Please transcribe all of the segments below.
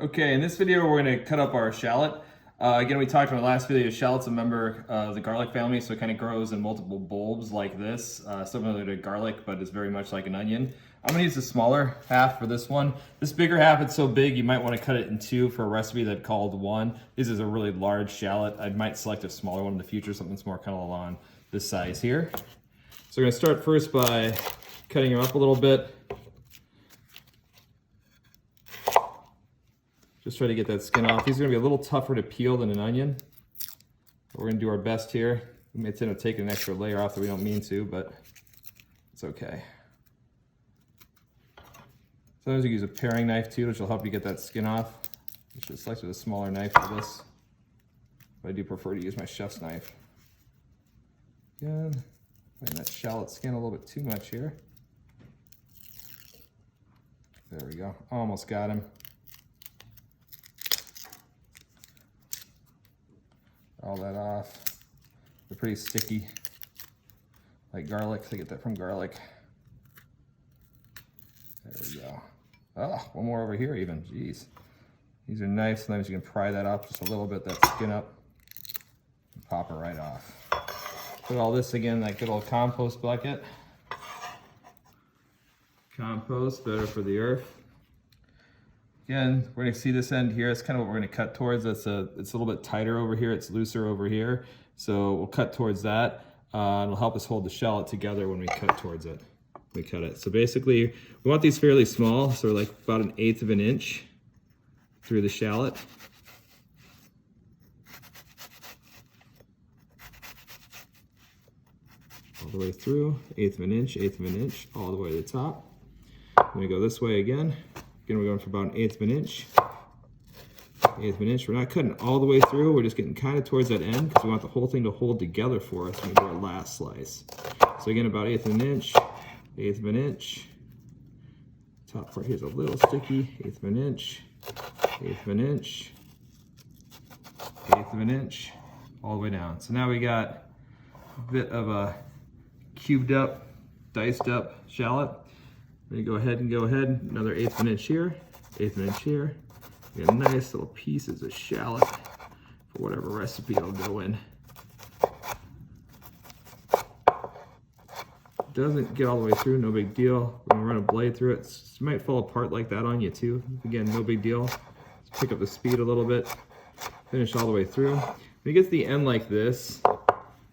Okay, in this video we're going to cut up our shallot. Again, we talked in our last video, shallot's a member of the garlic family, so it kind of grows in multiple bulbs like this, similar to garlic, but it's very much like an onion. I'm going to use the smaller half for this one. This bigger half, it's so big you might want to cut it in two for a recipe that called one. This is a really large shallot. I might select a smaller one in the future, something that's more kind of along this size here. So we're going to start first by cutting them up a little bit. Just try to get that skin off. These are gonna be a little tougher to peel than an onion. But we're gonna do our best here. We may end up taking an extra layer off that we don't mean to, but it's okay. Sometimes you use a paring knife too, which will help you get that skin off. I should have selected a smaller knife for this, but I do prefer to use my chef's knife. Again, find that shallot skin a little bit too much here. There we go, almost got him. All that off. They're pretty sticky, like garlic. I get that from garlic. There we go. Oh, one more over here even. Jeez. These are nice. Sometimes you can pry that up just a little bit, that skin up, and pop it right off. Put all this again in that good old compost bucket. Compost, better for the earth. Again, we're going to see this end here. It's kind of what we're going to cut towards. It's a little bit tighter over here. It's looser over here. So we'll cut towards that. And it'll help us hold the shallot together when we cut towards it. We cut it. So basically, we want these fairly small. So like about 1/8 of an inch through the shallot. All the way through, 1/8 of an inch, all the way to the top. Then we go this way again. Again, we're going for about 1/8 of an inch. 1/8 of an inch. We're not cutting all the way through. We're just getting kind of towards that end because we want the whole thing to hold together for us when we do our last slice. So again, about 1/8 of an inch, 1/8 of an inch. Top part here is a little sticky. 1/8 of an inch, 1/8 of an inch, 1/8 of an inch, all the way down. So now we got a bit of a cubed up, diced up shallot. Then go ahead, another 1/8 of an inch here, 1/8 of an inch here. We got nice little pieces of shallot for whatever recipe it'll go in. Doesn't get all the way through, no big deal. We're gonna run a blade through it. It might fall apart like that on you too. Again, no big deal. Let's pick up the speed a little bit. Finish all the way through. When you get to the end like this,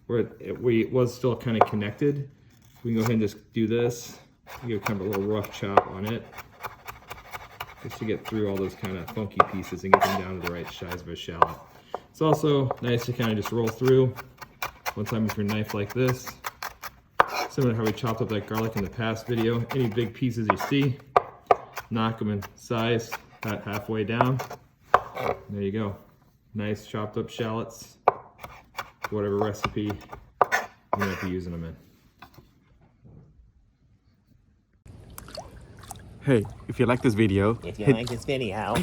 where it was still kind of connected, we can go ahead and just do this. Give kind of a little rough chop on it, just to get through all those kind of funky pieces and get them down to the right size of a shallot. It's also nice to kind of just roll through one time with your knife like this. Similar to how we chopped up that garlic in the past video. Any big pieces you see, knock them in size, about halfway down. There you go. Nice chopped up shallots, whatever recipe you might be using them in. Hey, if you like this video, If you like this video,